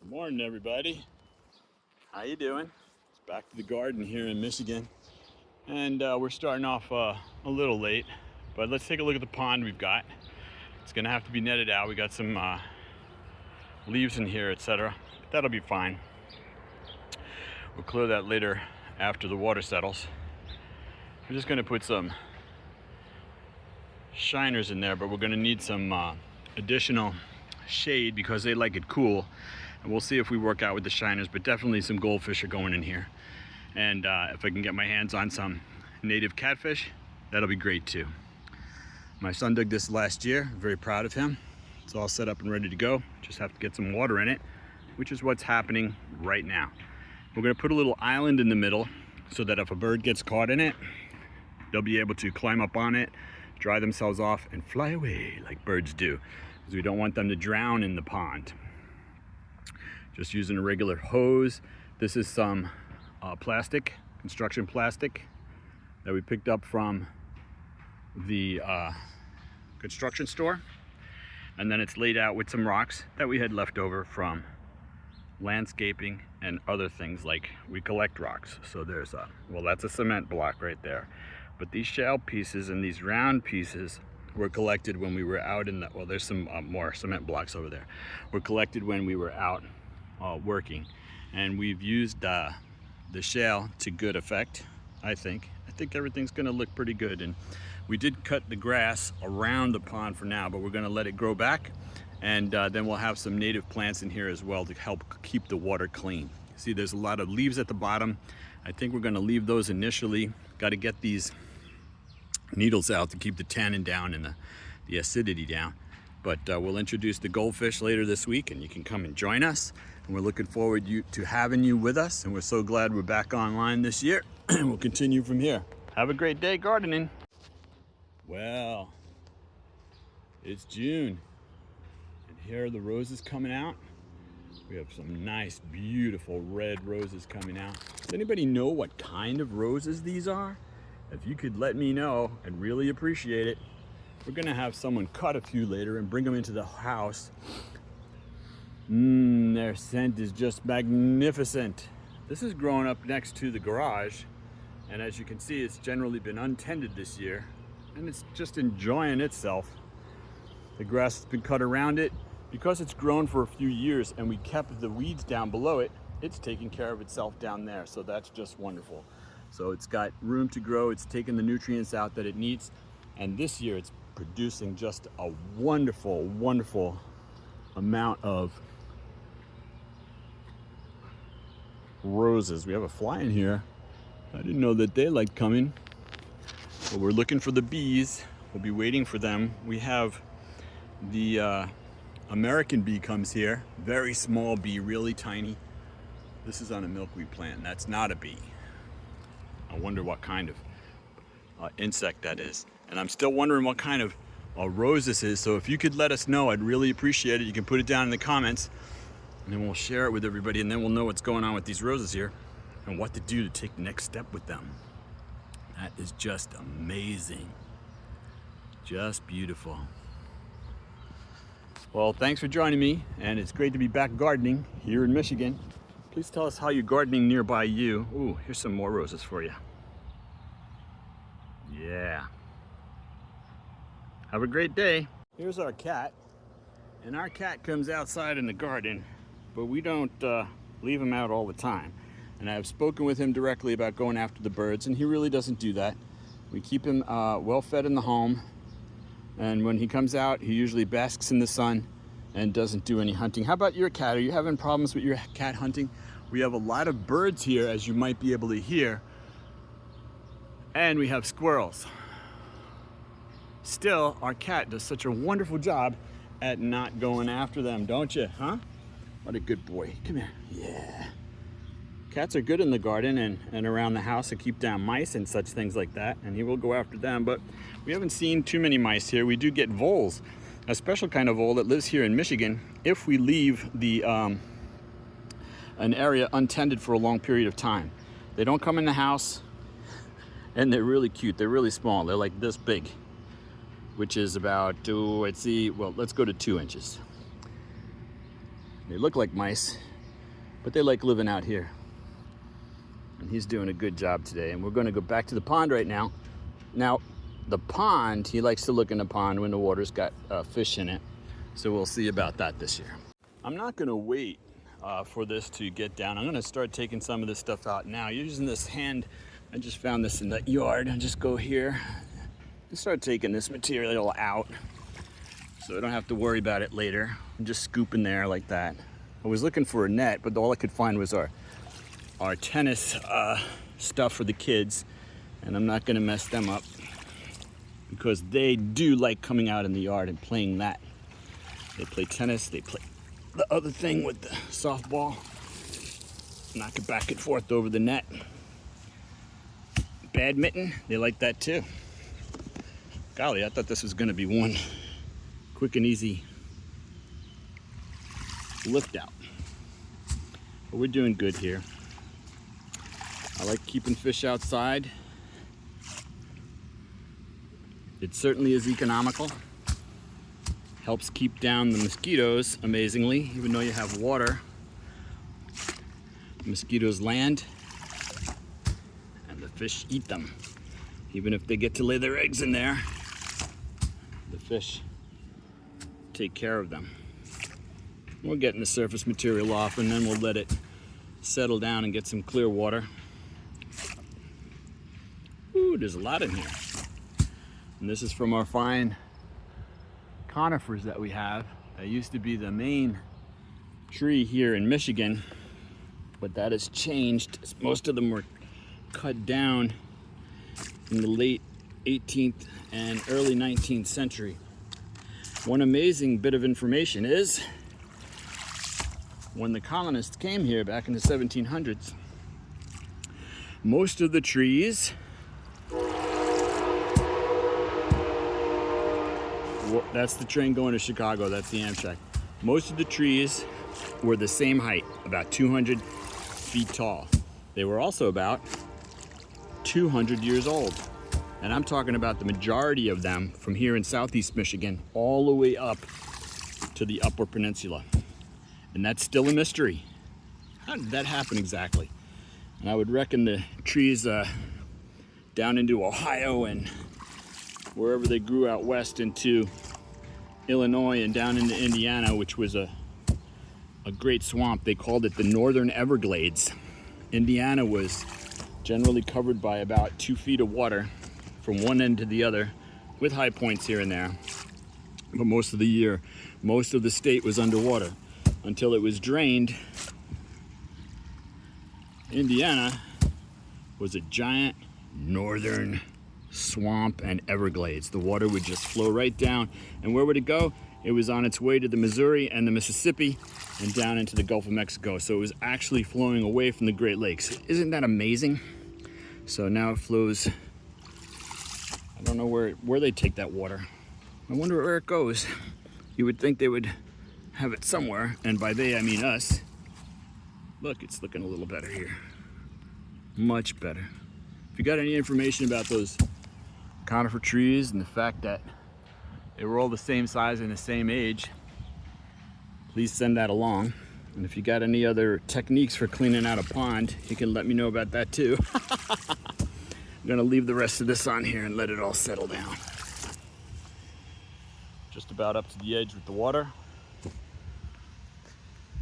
Good morning, everybody. How you doing? It's back to the garden here in Michigan, and we're starting off a little late, but let's take a look at the pond we've got. It's gonna have to be netted out. We got some leaves in here, etc. That'll be fine. We'll clear that later after the water settles. We're just gonna put some shiners in there, but we're gonna need some additional shade because they like it cool. And we'll see if we work out with the shiners, but definitely some goldfish are going in here. And if I can get my hands on some native catfish, that'll be great too. My son dug this last year, very proud of him. It's all set up and ready to go. Just have to get some water in it, which is what's happening right now. We're gonna put a little island in the middle so that if a bird gets caught in it, they'll be able to climb up on it, dry themselves off, and fly away like birds do, because we don't want them to drown in the pond. Just using a regular hose. This is some plastic, construction plastic that we picked up from the construction store. And then it's laid out with some rocks that we had left over from landscaping and other things, like we collect rocks. So there's that's a cement block right there. But these shell pieces and these round pieces were collected when we were out in the, there's some more cement blocks over there. Were collected when we were out working, and we've used the shale to good effect. I think everything's gonna look pretty good. And we did cut the grass around the pond for now, but we're gonna let it grow back, and then we'll have some native plants in here as well to help keep the water clean. See, there's a lot of leaves at the bottom. I think we're gonna leave those initially. Got to get these needles out to keep the tannin down and the acidity down. But we'll introduce the goldfish later this week, and you can come and join us. And we're looking forward to having you with us. And we're so glad we're back online this year. And we'll continue from here. Have a great day gardening. Well, it's June. And here are the roses coming out. We have some nice, beautiful red roses coming out. Does anybody know what kind of roses these are? If you could let me know, I'd really appreciate it. We're gonna have someone cut a few later and bring them into the house. Their scent is just magnificent. This is growing up next to the garage, and as you can see, it's generally been untended this year, and it's just enjoying itself. The grass has been cut around it. Because it's grown for a few years and we kept the weeds down below it, it's taking care of itself down there, so that's just wonderful. So it's got room to grow, it's taken the nutrients out that it needs, and this year it's producing just a wonderful, wonderful amount of roses. We have a fly in here. I didn't know that they liked coming. But we're looking for the bees. We'll be waiting for them. We have the American bee comes here. Very small bee, really tiny. This is on a milkweed plant. That's not a bee. I wonder what kind of insect that is. And I'm still wondering what kind of rose this is. So if you could let us know, I'd really appreciate it. You can put it down in the comments, and then we'll share it with everybody, and then we'll know what's going on with these roses here and what to do to take the next step with them. That is just amazing. Just beautiful. Well, thanks for joining me, and it's great to be back gardening here in Michigan. Please tell us how you're gardening nearby you. Ooh, here's some more roses for you. Yeah. Have a great day. Here's our cat, and our cat comes outside in the garden, but we don't leave him out all the time. And I've spoken with him directly about going after the birds, and he really doesn't do that. We keep him well fed in the home. And when he comes out, he usually basks in the sun and doesn't do any hunting. How about your cat? Are you having problems with your cat hunting? We have a lot of birds here, as you might be able to hear. And we have squirrels. Still, our cat does such a wonderful job at not going after them, don't you, huh? What a good boy. Come here. Yeah. Cats are good in the garden and around the house to keep down mice and such things like that, and he will go after them, but we haven't seen too many mice here. We do get voles, a special kind of vole that lives here in Michigan. If we leave the an area untended for a long period of time, they don't come in the house, and they're really cute. They're really small. They're like this big, which is about, let's go to 2 inches. They look like mice, but they like living out here. And he's doing a good job today. And we're going to go back to the pond right now. Now, the pond, he likes to look in the pond when the water's got fish in it. So we'll see about that this year. I'm not going to wait for this to get down. I'm going to start taking some of this stuff out now. Using this hand, I just found this in the yard. I just go here and start taking this material out so I don't have to worry about it later. I'm just scooping there like that. I was looking for a net, but all I could find was our tennis stuff for the kids, and I'm not going to mess them up because they do like coming out in the yard and playing that. They play tennis, they play the other thing with the softball, knock it back and forth over the net. Badminton, they like that too. Golly, I thought this was going to be one quick and easy lift out. But we're doing good here. I like keeping fish outside. It certainly is economical. Helps keep down the mosquitoes, amazingly, even though you have water. Mosquitoes land and the fish eat them. Even if they get to lay their eggs in there, the fish take care of them. We're getting the surface material off, and then we'll let it settle down and get some clear water. Ooh, there's a lot in here. And this is from our fine conifers that we have. That used to be the main tree here in Michigan, but that has changed. Most of them were cut down in the late 18th and early 19th century. One amazing bit of information is when the colonists came here back in the 1700s, most of the trees, that's the train going to Chicago, that's the Amtrak. Most of the trees were the same height, about 200 feet tall. They were also about 200 years old. And I'm talking about the majority of them from here in southeast Michigan all the way up to the Upper Peninsula. And that's still a mystery. How did that happen exactly? And I would reckon the trees down into Ohio and wherever they grew out west into Illinois and down into Indiana, which was a great swamp. They called it the Northern Everglades. Indiana was generally covered by about 2 feet of water from one end to the other, with high points here and there. But most of the year, most of the state was underwater until it was drained. Indiana was a giant northern swamp and Everglades. The water would just flow right down. And where would it go? It was on its way to the Missouri and the Mississippi and down into the Gulf of Mexico. So it was actually flowing away from the Great Lakes. Isn't that amazing? So now it flows, I don't know where they take that water. I wonder where it goes. You would think they would have it somewhere, and by they I mean us. Look, it's looking a little better here. Much better. If you got any information about those conifer trees and the fact that they were all the same size and the same age, please send that along. And if you got any other techniques for cleaning out a pond, you can let me know about that too. I'm gonna leave the rest of this on here and let it all settle down. Just about up to the edge with the water.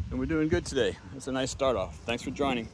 And we're doing good today. That's a nice start off. Thanks for joining.